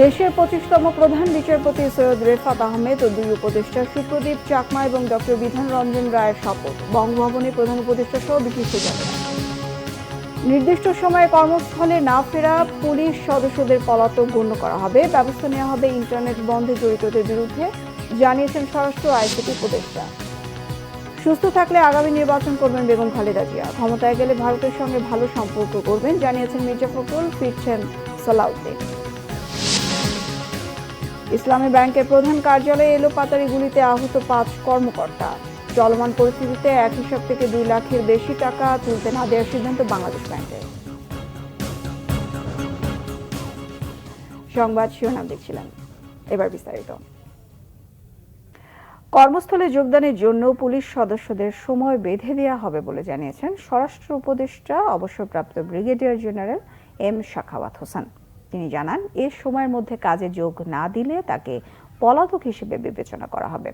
দেশের 25তম প্রধান বিচারপতি সৈয়দ রেফাত আহমেদ ও দুই উপদেষ্টা সুপ্রদীপ চাকমা এবং ডক্টর বিধান রঞ্জন রায়ের শপথ বঙ্গভবনে প্রধান উপদেষ্টা সহ বিশিষ্টজনেরা। নির্দিষ্ট সময়ে কর্মস্থলে না ফেরা পুলিশ সদস্যদের পলাতক গণ্য করা হবে, ব্যবস্থা নেওয়া হবে ইন্টারনেট বন্ধে জড়িতদের বিরুদ্ধে, জানিয়েছেন স্বরাষ্ট্র আইসিটি উপদেষ্টা। সুস্থ থাকলে আগামী নির্বাচন করবেন বেগম খালেদা জিয়া, ক্ষমতায় গেলে ভারতের সঙ্গে ভালো সম্পর্ক করবেন, জানিয়েছেন মির্জা ফখরুল। ফিরছেন সালাউদ্দিন। ইসলামী ব্যাংকের প্রধান কার্যালয়ে এলোপাতাড়ি গুলিতে আহত 5 কর্মকর্তা। চলমান পরিস্থিতিতে এক হিসাব থেকে 2 লাখের বেশি টাকা তুলতে না দেওয়ার সিদ্ধান্ত বাংলাদেশ ব্যাংকের। সংবাদ শিরোনাম দেখছিলেন, এবার বিস্তারিত। কর্মস্থলে যোগদানের জন্য পুলিশ সদস্যদের সময় বেঁধে দেওয়া হবে বলে জানিয়েছেন স্বরাষ্ট্র উপদেষ্টা অবসরপ্রাপ্ত brigadier general M Sakhawat Hossain. তিনি জানান, এ সময়ের মধ্যে কাজে যোগ না দিলে তাকে পলাতক হিসেবে বিবেচনা করা হবে।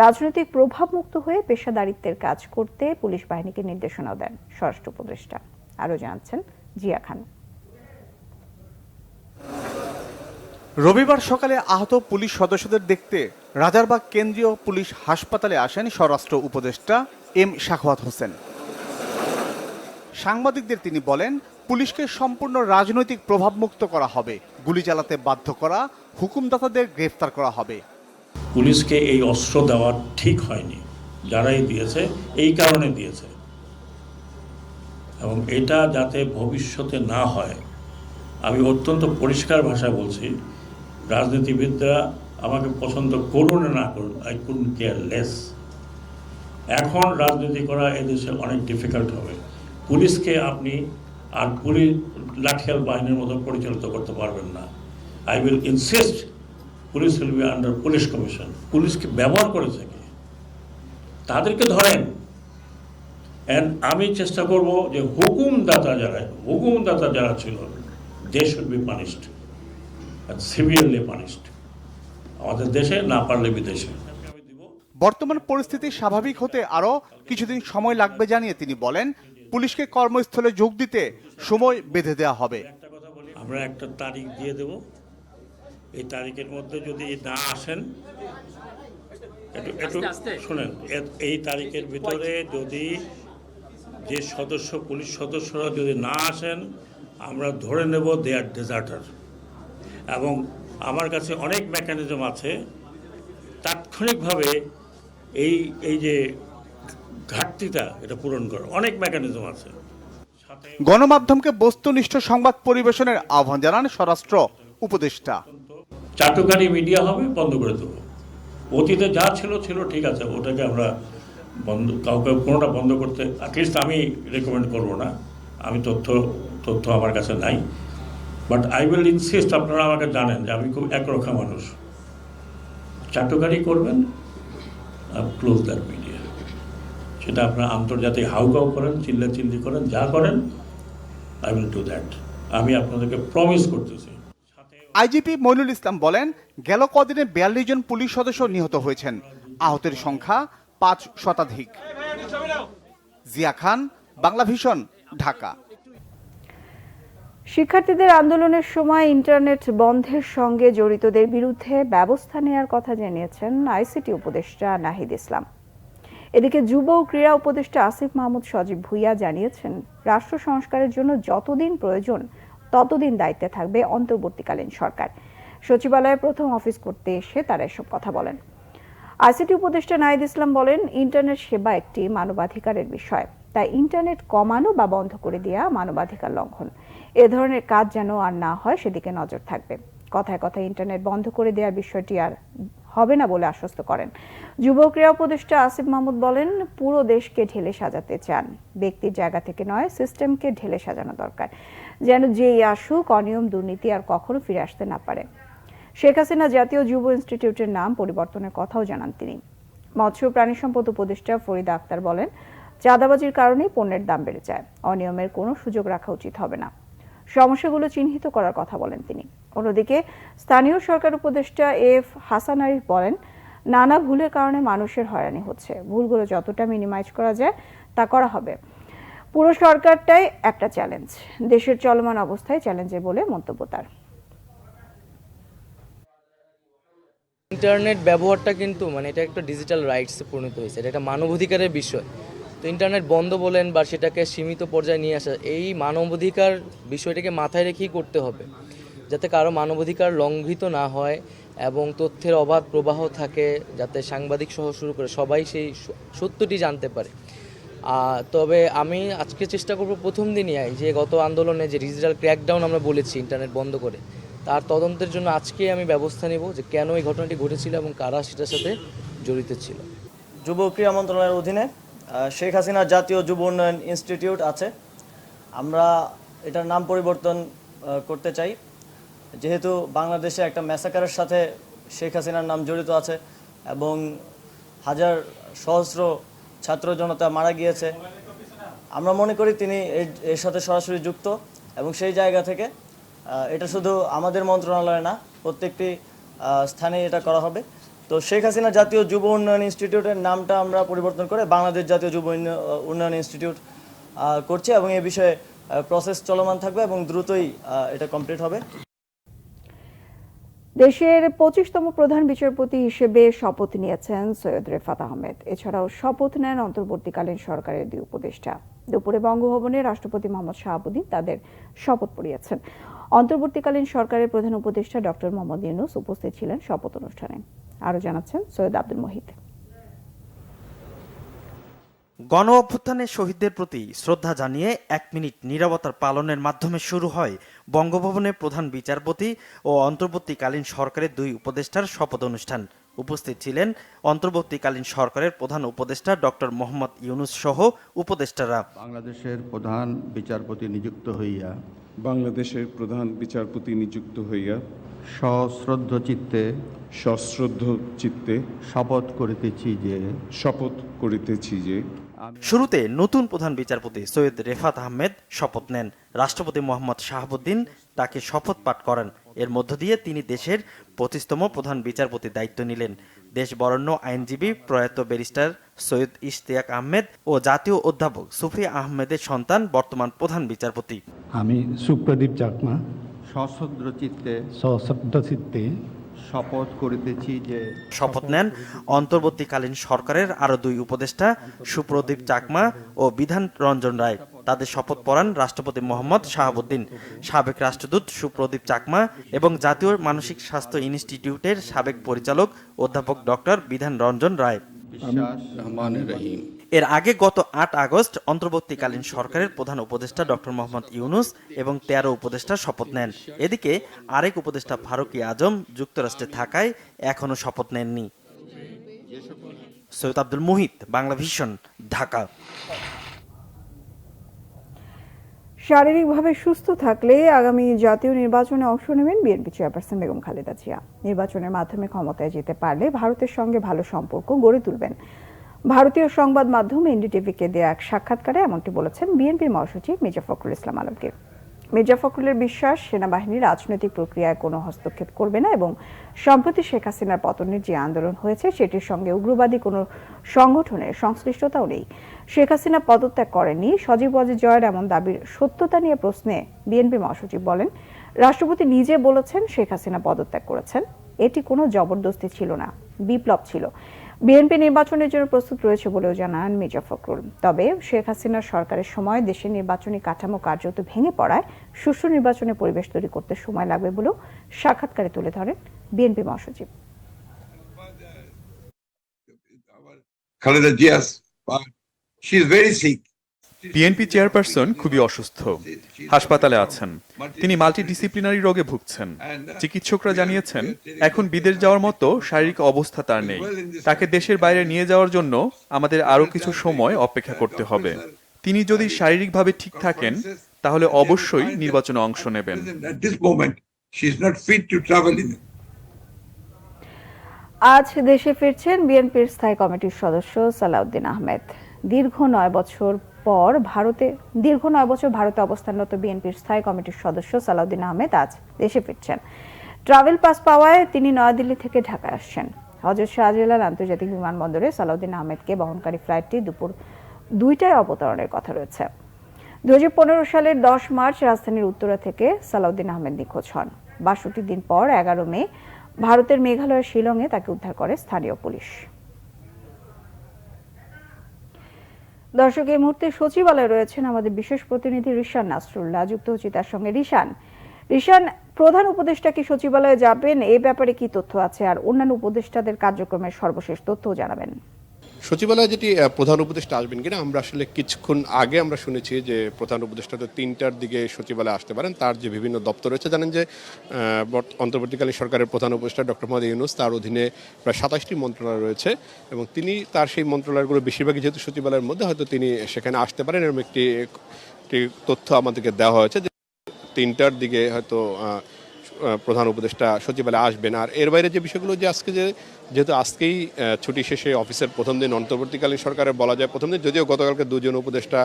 রাজনৈতিক প্রভাবমুক্ত হয়ে পেশাদারিত্বের কাজ করতে পুলিশ বাহিনীকে নির্দেশনা দেন স্বরাষ্ট্র উপদেষ্টা। আরও জানাচ্ছেন জিয়া খান। রবিবার সকালে আহত পুলিশ সদস্যদের দেখতে রাজারবাগ কেন্দ্রীয় পুলিশ হাসপাতালে আসেন স্বরাষ্ট্র উপদেষ্টা এম সাখাওয়াত হোসেন। সাংবাদিকদের তিনি বলেন, পুলিশকে সম্পূর্ণ রাজনৈতিক প্রভাবমুক্ত করা হবে, গুলি চালাতে বাধ্য করা হুকুমদাতাদের গ্রেফতার করা হবে। পুলিশকে এই অস্ত্র দেওয়া ঠিক হয়নি, যারাই দিয়েছে এই কারণে দিয়েছে, এবং এটা যাতে ভবিষ্যতে না হয় আমি অত্যন্ত পরিষ্কার ভাষায় বলছি। রাজনীতিবিদরা আমাকে পছন্দ করুন না করুন, আই কুডন্ট কেয়ার লেস। এখন রাজনীতি করা এদেশে অনেক ডিফিকাল্ট হবে। পুলিশকে আপনি আর পুলিশ লাঠিয়াল বাহিনীর মতো পরিচালিত করতে পারবেন না। I will insist police will be under police commission. পুলিশকে ব্যবহার করেছে কি, তাদেরকে ধরেন। অ্যান্ড আমি চেষ্টা করব যে হুকুমদাতা যারা ছিল, they should be punished and severely punished. আমাদের দেশে, না পারলে বিদেশে। বর্তমান পরিস্থিতি স্বাভাবিক হতে আরও কিছুদিন সময় লাগবে জানিয়ে তিনি বলেন, পুলিশকে কর্মস্থলে যোগ দিতে সময় বেঁধে দেওয়া হবে। আমরা একটা তারিখ দিয়ে দেব, এই তারিখের মধ্যে যদি না আসেন, একটু শোনেন, এই তারিখের ভিতরে যদি যে পুলিশ সদস্যরা যদি না আসেন, আমরা ধরে নেব দে আর ডেজার্টার। এবং আমার কাছে অনেক মেকানিজম আছে তাৎক্ষণিকভাবে এই যে ঘাটতিটা এটা পূরণ করার অনেক মেকানিজম আছে। গণমাধ্যমকে বস্তুনিষ্ঠ সংবাদ পরিবেশনের আহ্বান জানান স্বরাষ্ট্র উপদেষ্টা। চাটুকারি মিডিয়া হবে, বন্ধ করে দেবো। অতীতে যা ছিল ঠিক আছে, ওটাকে আমরা কাউকে কোনোটা বন্ধ করতে অ্যাটলিস্ট আমি রেকমেন্ড করবো না। আমি তথ্য আমার কাছে নাই, বাট আই উইল ইনসিস্ট। আপনারা আমাকে জানেন যে আমি খুব একরক্ষা মানুষ। চাটুকারি করবেন, ক্লোজ দ্যাট মিডিয়া। সেটা আপনারা আন্তর্জাতিক হাউকাউ করেন, চিল্লাচিল্লি করেন, যা করেন, আই উইল ডু দ্যাট। আমি আপনাদেরকে প্রমিস করতেছি। আইজিপি মইনুল ইসলাম বলেন, গেল কদিনে 42 জন পুলিশ সদস্য নিহত হয়েছেন, আহতের সংখ্যা 5 শতাধিক। জিয়া খান, বাংলাভিশন, ঢাকা। শিক্ষার্থীদের আন্দোলনের সময় ইন্টারনেট বন্ধের সঙ্গে জড়িতদের বিরুদ্ধে ব্যবস্থা নেওয়ার কথা জানিয়েছেন আইসিটি উপদেষ্টা নাহিদ ইসলাম। এদিকে যুব ও ক্রীড়া উপদেষ্টা আসিফ মাহমুদ সজীব ভুইয়া জানিয়েছেন, রাষ্ট্র সংস্কারের জন্য যতদিন প্রয়োজন ততদিন দায়িত্বে থাকবে অন্তর্বর্তীকালীন সরকার। সচিবালয়ে প্রথম অফিস করতে এসে তারা এসব কথা বলেন। আইসিটি উপদেষ্টা নাহিদ ইসলাম বলেন, ইন্টারনেট সেবা একটি মানবাধিকারের বিষয়, তাই ইন্টারনেট কমানো বা বন্ধ করে দেওয়া মানবাধিকার লঙ্ঘন। এ ধরনের কাজ যেন আর না হয় সেদিকে নজর থাকবে। কথায় কথায় ইন্টারনেট বন্ধ করে দেওয়ার বিষয়টি আর হবে না বলে আশ্বস্ত করেন। যুব ক্রীড়া উপদেষ্টা আসিফ মাহমুদ বলেন, পুরো দেশকে ঢেলে সাজাতে চান, ব্যক্তির জায়গা থেকে নয়, সিস্টেমকে ঢেলে সাজানো দরকার, যেন যেই আসুক অনিয়ম দুর্নীতি আর কখনো ফিরে আসতে না পারে। শেখ হাসিনা জাতীয় যুব ইনস্টিটিউটের নাম পরিবর্তনের কথাও জানান তিনি। মৎস্য প্রাণী সম্পদ উপদেষ্টা ফরিদা আক্তার বলেন, চাঁদাবাজির কারণেই পণ্যের দাম বেড়ে যায়, অনিয়মের কোনো সুযোগ রাখা উচিত হবে না। সমস্যাগুলো চিহ্নিত করার কথা বলেন তিনি। অন্যদিকে স্থানীয় সরকার উপদেষ্টা এফ হাসান আরিফ বলেন, নানা ভুলের কারণে মানুষের হয়রানি হচ্ছে, ভুলগুলো যতটা মিনিমাইজ করা যায় তা করা হবে। পুরো সরকারটাই একটা চ্যালেঞ্জ, দেশের চলমান অবস্থায় চ্যালেঞ্জের বলে মন্তব্য তার। ইন্টারনেট ব্যবহারটা কিন্তু মানে এটা একটা ডিজিটাল রাইটসে পরিণত হয়েছে, এটা একটা মানবাধিকারের বিষয়। তো ইন্টারনেট বন্ধ বলেন বা সেটাকে সীমিত পর্যায়ে নিয়ে আসা, এই মানবাধিকার বিষয়টাকে মাথায় রেখেই করতে হবে, যাতে কারো মানবাধিকার লঙ্ঘিত না হয় এবং তথ্যের অবাধ প্রবাহ থাকে, যাতে সাংবাদিক সহ শুরু করে সবাই সেই সত্যটি জানতে পারে। তবে আমি আজকে চেষ্টা করব প্রথম দিনই যে গত আন্দোলনে যে ডিজিটাল ক্র্যাকডাউন আমরা বলেছি ইন্টারনেট বন্ধ করে, তার তদন্তের জন্য আজকে আমি ব্যবস্থা নেব যে কেন এই ঘটনাটি ঘটেছিল এবং কারা সেটার সাথে জড়িত ছিল। যুব ক্রীড়া মন্ত্রণালয়ের অধীনে শেখ হাসিনা জাতীয় যুব উন্নয়ন ইনস্টিটিউট আছে। আমরা এটার নাম পরিবর্তন করতে চাই, যেহেতু বাংলাদেশে একটা ম্যাসাকারের সাথে শেখ হাসিনার নাম জড়িত আছে এবং হাজার সহস্র ছাত্র জনতা মারা গিয়েছে। আমরা মনে করি তিনি এর সাথে সরাসরি যুক্ত এবং সেই জায়গা থেকে এটা শুধু আমাদের মন্ত্রণালয়ে না, প্রত্যেকটি স্থানে এটা করা হবে। তো শেখ হাসিনা জাতীয় যুব উন্নয়ন ইনস্টিটিউটের নামটা আমরা পরিবর্তন করে বাংলাদেশ জাতীয় যুব উন্নয়ন ইনস্টিটিউট করছি এবং এই বিষয়ে প্রসেস চলমান থাকবে এবং দ্রুতই এটা কমপ্লিট হবে। দেশের 25তম প্রধান বিচারপতি হিসেবে শপথ নিয়েছেন সৈয়দ রেফাত আহমেদ। এছাড়াও শপথ নেন অন্তর্বর্তীকালীন সরকারের 2 উপদেষ্টা। দুপুরে বঙ্গভবনে রাষ্ট্রপতি মোহাম্মদ শাহাবুদ্দিন তাদের শপথ পড়িয়েছেন। অন্তর্বর্তীকালীন সরকারের প্রধান উপদেষ্টা ডক্টর মোহাম্মদ ইউনূস উপস্থিত ছিলেন শপথ অনুষ্ঠানে। আরো জানাচ্ছেন সৈয়দ আব্দুল মুহিত। গণ অভ্যুত্থানে শহীদদের প্রতি শ্রদ্ধা জানিয়ে 1 মিনিট নীরবতার পালনের মাধ্যমে শুরু হয় বঙ্গভবনে প্রধান বিচারপতি ও অন্তর্বর্তীকালীন সরকারের 2 উপদেষ্টার শপথ অনুষ্ঠান। উপস্থিত ছিলেন অন্তর্বর্তীকালীন সরকারের প্রধান উপদেষ্টা ডক্টর মোহাম্মদ ইউনূস সহ উপদেষ্টারা। বাংলাদেশের প্রধান বিচারপতি নিযুক্ত হইয়া সশ্রদ্ধ চিত্তে শপথ করিতেছি যে শুরুতে নতুন প্রধান বিচারপতি সৈয়দ রেফাত আহমেদ শপথ নেন। রাষ্ট্রপতি মোহাম্মদ শাহাবুদ্দিন তাকে শপথ পাঠ করেন। এর মধ্য দিয়ে তিনি দেশের 25তম প্রধান বিচারপতির দায়িত্ব নিলেন। দেশ বরেণ্য আইনজীবী প্রয়াত ব্যারিস্টার সৈয়দ ইশতিয়াক আহমেদ ও জাতীয় অধ্যাপক সুফিয়া আহমেদের সন্তান বর্তমান প্রধান বিচারপতি। আমি সুপ্রদীপ চাকমা সশ্রদ্ধ চিত্তে শপথ করিতেছি যে শপথ নেন অন্তর্বর্তীকালীন সরকারের আরো 2 উপদেষ্টা সুপ্রদীপ চাকমা ও বিধান রঞ্জন রায়। তাদের শপথ পড়ান রাষ্ট্রপতি মোহাম্মদ শাহাবুদ্দিন, সাবেক রাষ্ট্রদূত সুপ্রদীপ চাকমা এবং জাতীয় মানসিক স্বাস্থ্য ইনস্টিটিউটের সাবেক পরিচালক অধ্যাপক ডক্টর বিধান রঞ্জন রায়। এর আগে গত 8 আগস্ট অন্তর্বর্তীকালীন সরকারের প্রধান উপদেষ্টা ডক্টর মোহাম্মদ ইউনূস এবং 13 উপদেষ্টা শপথ নেন। এদিকে আরেক উপদেষ্টা ফারুকী আজম যুক্তরাষ্ট্রে থাকায় এখনো শপথ নেননি। সৈয়দ আব্দুল মুহিত, বাংলা ভিশন, ঢাকা। শারীরিকভাবে সুস্থ থাকলে আগামী জাতীয় নির্বাচনে অংশ নেবেন বিএনপি চেয়ারপারসন বেগম খালেদা জিয়া। নির্বাচনের মাধ্যমে ক্ষমতায় যেতে পারলে ভারতের সঙ্গে ভালো সম্পর্ক গড়ে তুলবেন। ভারতীয় সংবাদ মাধ্যম এনডিটিভিকে দেয়া এক সাক্ষাৎকারে এমনটি বলেছেন বিএনপির মহাসচিব মির্জা ফখরুল ইসলাম আলমগীর। মির্জা ফখরুলের বিশ্বাস, সেনাবাহিনী রাজনৈতিক প্রক্রিয়ায় কোনো হস্তক্ষেপ করবে না এবং সম্প্রতি শেখ হাসিনার পতনের যে আন্দোলন হয়েছে সেটির সঙ্গে উগ্রবাদী কোনো সংগঠনের সংশ্লিষ্টতাও নেই। শেখ হাসিনা পদত্যাগ করেননি, সজীব ওয়াজেদ জয়ের এমন দাবির সত্যতা নিয়ে প্রশ্নে বিএনপি মহাসচিব বলেন, রাষ্ট্রপতি নিজে বলেছেন শেখ হাসিনা পদত্যাগ করেছেন। এটি কোনো জবরদস্তি ছিল না, বিপ্লব ছিল। বিএনপি নির্বাচনের জন্য প্রস্তুত রয়েছে বলেও জানান মির্জা ফখরুল। তবে শেখ হাসিনার সরকারের সময় দেশের নির্বাচনী কাঠামো কার্যত ভেঙে পড়ায় সুষ্ঠু নির্বাচনের পরিবেশ তৈরি করতে সময় লাগবে বলেও সাক্ষাৎকারে তুলে ধরেন বিএনপি মহাসচিব। Khaleda Zia, she is very sick. BNP chairperson খুবই অসুস্থ, হাসপাতালে আছেন। তিনি মাল্টিডিসিপ্লিনারি রোগে ভুগছেন। চিকিৎসকরা জানিয়েছেন এখন বিদেশ যাওয়ার মতো শারীরিক অবস্থা তার নেই। তাকে দেশের বাইরে নিয়ে যাওয়ার জন্য আমাদের আরো কিছু সময় অপেক্ষা করতে হবে। তিনি যদি শারীরিকভাবে ঠিক থাকেন তাহলে অবশ্যই নির্বাচনে অংশ নেবেন। আজ দেশে ফিরছেন বিএনপির স্থায়ী কমিটির সদস্য সালাউদ্দিন আহমেদ। দীর্ঘ 9 বছর ভারতে অবস্থানরত বিএনপির স্থায়ী কমিটির সদস্য সালাউদ্দিন আহমেদ আজ দেশে ফিরছেন। ট্রাভেল পাস পাওয়ায় তিনি নয়াদিল্লি থেকে ঢাকায় আসছেন। হযরত শাহজালাল আন্তর্জাতিক বিমানবন্দরে সালাউদ্দিন আহমেদকে বহনকারী ফ্লাইটটি দুপুর 2টায় অবতরণের কথা রয়েছে। 2015 সালের 10 মার্চ রাজধানীর উত্তরা থেকে সালাউদ্দিন আহমেদ নিখোঁজ হন। 62 দিন পর 11 মে ভারতের মেঘালয়ের শিলংয়ে তাকে উদ্ধার করে স্থানীয় পুলিশ। দর্শক, এই মুহূর্তে সচিবালয়ে রয়েছেন আমাদের বিশেষ প্রতিনিধি রিশান নাসরুল্লাহ, যুক্ত হচ্ছে তার সঙ্গে। রিশান, প্রধান উপদেষ্টা কি সচিবালয়ে যাবেন, এই ব্যাপারে কি তথ্য আছে, আর অন্যান্য উপদেষ্টাদের কার্যক্রমের সর্বশেষ তথ্য জানাবেন? সচিবালয়ে যেটি প্রধান উপদেষ্টা আসবেন কিনা আমরা আসলে কিছুক্ষণ আগে আমরা শুনেছি যে প্রধান উপদেষ্টা তো 3টার দিকে সচিবালয়ে আসতে পারেন। তার যে বিভিন্ন দপ্তর রয়েছে, জানেন যে অন্তর্বর্তীকালীন সরকারের প্রধান উপদেষ্টা ডক্টর মোহাম্মদ ইউনূস, তার অধীনে প্রায় 27টি মন্ত্রণালয় রয়েছে এবং তিনি তার সেই মন্ত্রণালয়গুলো বেশিরভাগই যেহেতু সচিবালয়ের মধ্যে, হয়তো তিনি সেখানে আসতে পারেন। এরকম একটি তথ্য আমাদেরকে দেওয়া হয়েছে যে 3টার দিকে হয়তো প্রধান উপদেষ্টা সচিবালয়ে আসবেন। আর এর বাইরে যে বিষয়গুলো, যে আজকে যেহেতু আজকেই ছুটি শেষে অফিসের প্রথম দিন, অন্তর্বর্তীকালীন সরকারের বলা যায় প্রথম দিন, যদিও গতকালকে 2জন উপদেষ্টা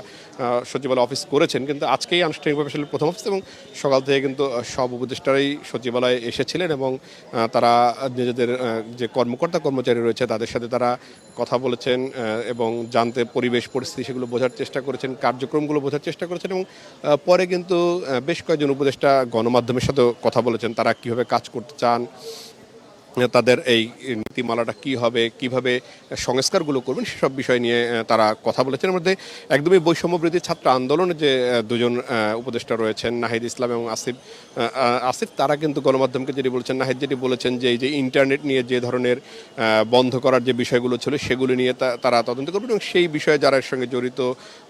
সচিবালয় অফিস করেছেন, কিন্তু আজকেই আনুষ্ঠানিকভাবে আসলে প্রথম অফিস এবং সকাল থেকে কিন্তু সব উপদেষ্টারাই সচিবালয়ে এসেছিলেন এবং তারা নিজেদের যে কর্মচারী রয়েছে তাদের সাথে তারা কথা বলেছেন এবং জানতে পরিবেশ পরিস্থিতি সেগুলো বোঝার চেষ্টা করেছেন, কার্যক্রমগুলো বোঝার চেষ্টা করেছেন এবং পরে কিন্তু বেশ কয়েকজন উপদেষ্টা গণমাধ্যমের সাথে কথা বলেছেন, তারা কিভাবে কাজ করতে চান, তাদের এই নীতিমালাটা কি হবে, কিভাবে সংস্কারগুলো করবেন, সেসব বিষয় নিয়ে তারা কথা বলেছেন। এর মধ্যে একদমই বৈষম্য বিরোধী ছাত্র আন্দোলনে যে 2জন উপদেষ্টা রয়েছেন, নাহিদ ইসলাম এবং আসিফ, তারা কিন্তু গণমাধ্যমকে যেটি বলেছেন, নাহিদ যেটি বলেছেন যে এই যে ইন্টারনেট নিয়ে যে ধরনের বন্ধ করার যে বিষয়গুলো ছিল সেগুলো নিয়ে তারা তদন্ত করবেন এবং সেই বিষয়ে যারা এর সঙ্গে জড়িত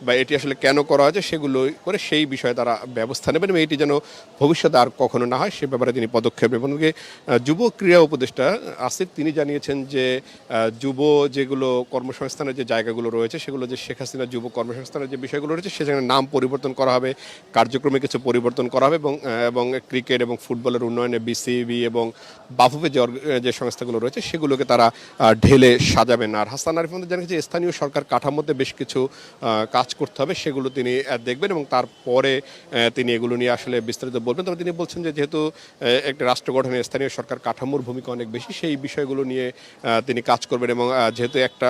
বা এটি আসলে কেন করা হয়েছে সেগুলো করে সেই বিষয়ে তারা ব্যবস্থা নেবেন এবং এটি যেন ভবিষ্যতে আর কখনো না হয় সে ব্যাপারে তিনি পদক্ষেপ নেবেন। যুব ক্রীড়া উপদেষ্টা আসিফ তিনি জানিয়েছেন যে যুব যেগুলো কর্মসংস্থানের যে জায়গাগুলো রয়েছে সেগুলো, যে শেখ হাসিনা যুব কর্মসংস্থানের যে বিষয়গুলো রয়েছে সেখানে নাম পরিবর্তন করা হবে, কার্যক্রমে কিছু পরিবর্তন করা হবে এবং ক্রিকেট এবং ফুটবলের উন্নয়নে বিসিবি এবং বাফুফে যে সংস্থাগুলো রয়েছে সেগুলোকে তারা ঢেলে সাজাবেন। আর হাসান আরিফ আমাদের জানিয়েছে স্থানীয় সরকার কাঠামোতে বেশ কিছু কাজ করতে হবে, সেগুলো তিনি দেখবেন এবং তারপরে তিনি এগুলো নিয়ে আসলে বিস্তারিত বলবেন। তবে তিনি বলছেন যে যেহেতু একটা রাষ্ট্র গঠনে স্থানীয় সরকার কাঠামোর ভূমিকা অনেক বেশি, সেই বিষয়গুলো নিয়ে তিনি কাজ করবেন এবং যেহেতু একটা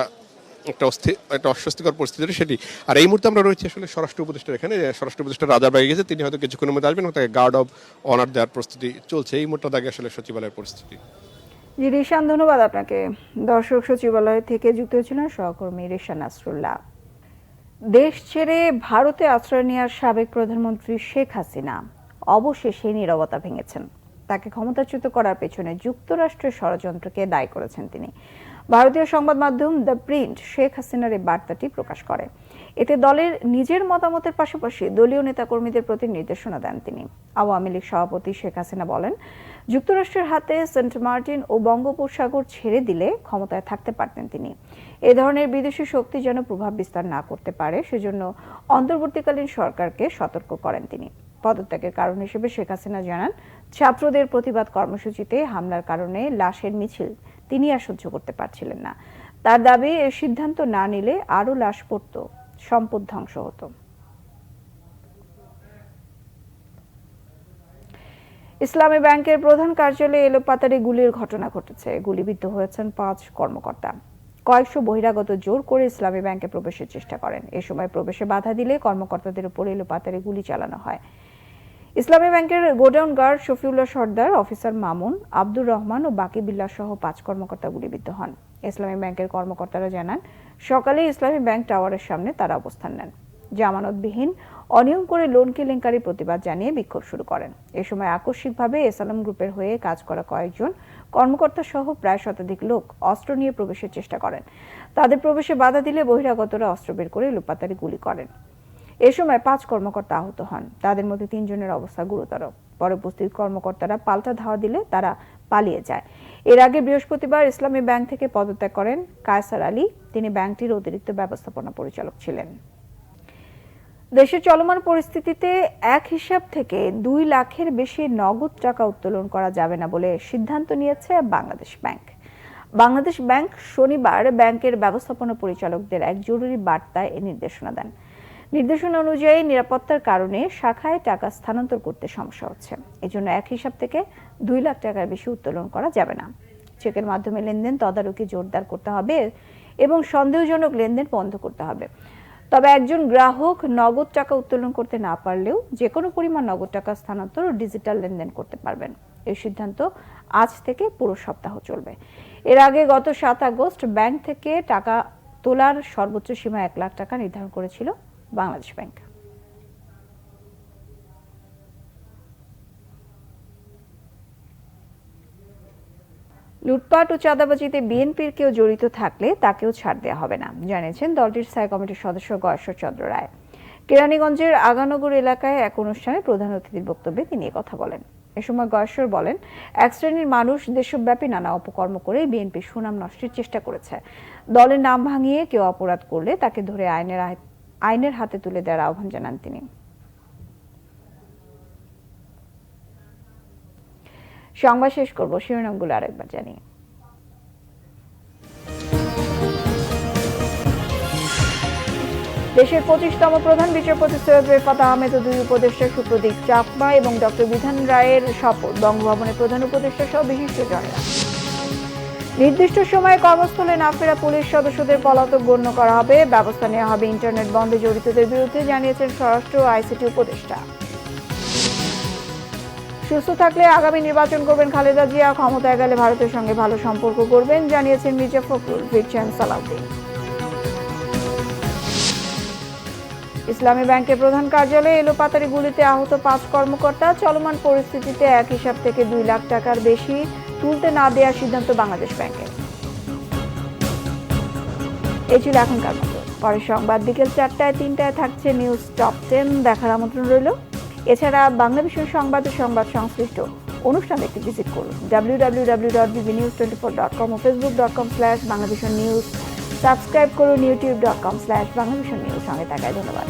অস্বস্তিকর পরিস্থিতি সেটি। আর এই মুহূর্তে আমরা রয়েছি আসলে স্বরাষ্ট্র উপদেষ্টার এখানে, স্বরাষ্ট্র উপদেষ্টা রাজারবাগে গেছে, তিনি হয়তো কিছুক্ষণের মধ্যে আসবেন এবং তাকে গার্ড অফ অনার দেওয়ার প্রস্তুতি চলছে। এই মুহূর্তে দেখে আসলে সচিবালয়ের পরিস্থিতি। জি রিশান, ধন্যবাদ আপনাকে। দর্শক, সচিবালয় থেকে যুক্ত হয়েছিলেন সহকর্মী রিশান নাসরুল্লাহ। দেশ ছেড়ে ভারতে আশ্রয় নেওয়ার সাবেক প্রধানমন্ত্রী শেখ হাসিনা অবশেষে নীরবতা ভেঙেছেন। তাকে ক্ষমতাচ্যুত করার পেছনে যুক্তরাষ্ট্রের ষড়যন্ত্রকে দায়ী করেছেন তিনি। ভারতীয় সংবাদ মাধ্যম দ্য প্রিন্ট শেখ হাসিনার এই বার্তাটি প্রকাশ করে। এতে দলের নিজের মতামতের পাশাপাশি দলীয় নেতাকর্মীদের প্রতি নির্দেশনা দেন তিনি। আওয়ামী লীগ সভাপতি শেখ হাসিনা বলেন, যুক্তরাষ্ট্রের হাতে সেন্ট মার্টিন ও বঙ্গোপসাগর ছেড়ে দিলে ক্ষমতায় থাকতে পারতেন তিনি। এ ধরনের বিদেশি শক্তি যেন প্রভাব বিস্তার না করতে পারে সেজন্য অন্তর্বর্তীকালীন সরকারকে সতর্ক করেন তিনি। পদত্যাগের কারণ হিসেবে শেখ হাসিনা জানান, ছাত্রদের প্রতিবাদ কর্মসূচিতে হামলার কারণে লাশের মিছিল তিনি আর সহ্য করতে পারছিলেন না। তার দাবি, এই সিদ্ধান্ত না নিলে আরো লাশ পড়ত, সম্পদ ধ্বংস হতো। ইসলামী ব্যাংকের প্রধান কার্যালয়ে এলোপাতাড়ি গুলির ঘটনা ঘটেছে। গুলিবিদ্ধ হয়েছেন 5 কর্মকর্তা। কয়েকশো বহিরাগত জোর করে ইসলামী ব্যাংকে প্রবেশের চেষ্টা করেন। এ সময় প্রবেশে বাধা দিলে কর্মকর্তাদের উপর এলোপাতাড়ি গুলি চালানো হয়। ইসলামী ব্যাংকের গোডাউন গার্ড শফিউল্লাহ সর্দার, অফিসার মামুন, আব্দুর রহমান ও বাকি বিল্লাহ সহ 5 কর্মকর্তা গুলিবিদ্ধ হন। ইসলামী ব্যাংকের কর্মকর্তারা জানান, সকালে ইসলামী ব্যাংক টাওয়ারের সামনে তারা অবস্থান নেন। জামানতবিহীন অনিয়ম করে লোন কেলেঙ্কারি প্রতিবাদ জানিয়ে বিক্ষোভ শুরু করেন। এ সময় আকস্মিকভাবে এসালাম গ্রুপের হয়ে কাজ করা কয়েকজন কর্মকর্তা সহ প্রায় শতাধিক লোক অস্ত্র নিয়ে প্রবেশের চেষ্টা করেন। তাদের প্রবেশে বাধা দিলে বহিরাগতরা অস্ত্র বের করে এলোপাতাড়ি গুলি করেন। এ সময় 5 কর্মকর্তা আহত হন, তাদের মধ্যে 3 জনের অবস্থা গুরুতর। পরে উপস্থিত কর্মকর্তারা পাল্টা ধাওয়া দিলে তারা পালিয়ে যায়। এর আগে বৃহস্পতিবার ইসলামী ব্যাংক থেকে পদত্যাগ করেন কায়সার আলী, তিনি ব্যাংকটির অতিরিক্ত ব্যবস্থাপনা পরিচালক ছিলেন। দেশের চলমান পরিস্থিতিতে এক হিসাব থেকে 2 লাখের বেশি নগদ টাকা উত্তোলন করা যাবে না বলে সিদ্ধান্ত নিয়েছে বাংলাদেশ ব্যাংক। বাংলাদেশ ব্যাংক শনিবার ব্যাংকের ব্যবস্থাপনা পরিচালকদের এক জরুরি বার্তায় এ নির্দেশনা দেন। নির্দেশনা অনুযায়ী নিরাপত্তার কারণে শাখায় টাকা স্থানান্তর করতে সমস্যা হচ্ছে। এজন্য এক হিসাব থেকে 2 লাখ টাকার বেশি উত্তোলন করা যাবে না। চেকের মাধ্যমে লেনদেন তদারকি জোরদার করতে হবে এবং সন্দেহজনক লেনদেন বন্ধ করতে হবে। তবে একজন গ্রাহক নগদ টাকা উত্তোলন করতে না পারলেও যে কোনো পরিমাণ নগদ টাকা স্থানান্তর ও ডিজিটাল লেনদেন করতে পারবেন। এই সিদ্ধান্ত আজ থেকে পুরো সপ্তাহ চলবে। এর আগে গত 7 আগস্ট ব্যাংক থেকে টাকা তোলার সর্বোচ্চ সীমা 1 লাখ টাকা নির্ধারণ করেছিল বাংলাদেশ ব্যাংক। লুটপাট ও চাঁদাবাজিতে বিএনপির কেউ জড়িত থাকলে তাকেও ছাড় দেওয়া হবে না, জানিয়েছেন দলটির স্থায়ী কমিটির সদস্য গয়েশ্বর চন্দ্র রায়। কেরানীগঞ্জের আগানগর এলাকায় এক অনুষ্ঠানে প্রধান অতিথির বক্তব্যে তিনি কথা বলেন। এ সময় গয়েশ্বর বলেন, এক শ্রেণীর মানুষ দেশব্যাপী নানা অপকর্ম করে বিএনপির সুনাম নষ্টের চেষ্টা করেছে। দলের নাম ভাঙিয়ে কেউ অপরাধ করলে তাকে ধরে আইনের হাতে তুলে দেওয়ার আহ্বান জানান তিনি। সংবাদ শেষ করব শিরোনামগুলো আরেকবার জানিয়ে। দেশের 25তম প্রধান বিচারপতি সৈয়দ রেফাত আহমেদ ও 2 উপদেষ্টা সুপ্রদীপ চাকমা এবং ডক্টর বিধান রায়ের শপথ বঙ্গভবনের প্রধান উপদেষ্টা সহ বিশিষ্টজনেরা। নির্দিষ্ট সময়ে কর্মস্থলে না ফেরা পুলিশ সদস্যদের পলাতক গণ্য করা হবে, ব্যবস্থা নেওয়া হবে ইন্টারনেট বন্ধে জড়িতদের বিরুদ্ধে, জানিয়েছেন স্বরাষ্ট্র ও আইসিটি উপদেষ্টা। সুস্থ থাকলে আগামী নির্বাচন করবেন খালেদা জিয়া, ক্ষমতায় গেলে ভারতের সঙ্গে ভালো সম্পর্ক করবেন, জানিয়েছেন মির্জা ফখরুল। ফিরছেন সালাউদ্দিন। ইসলামী ব্যাংকের প্রধান কার্যালয়ে এলোপাতাড়ি গুলিতে আহত 5 কর্মকর্তা। চলমান পরিস্থিতিতে এক হিসাব থেকে 2 লাখ টাকার বেশি তুলতে না দেওয়ার সিদ্ধান্ত বাংলাদেশ ব্যাংকের। এই ছিল এখনকার মতো। পরের সংবাদ বিকেল 4টায় 3টায় থাকছে নিউজ টপ 10 দেখার আমন্ত্রণ রইল। এছাড়া বাংলাদেশের সংবাদ ও সংবাদ সংশ্লিষ্ট অনুষ্ঠান দেখতে ভিজিট করুন www.bbnews24.com ও facebook.com/bangladesh news। সাবস্ক্রাইব করুন youtube.com/bangladesh news। সঙ্গে থাকায় ধন্যবাদ।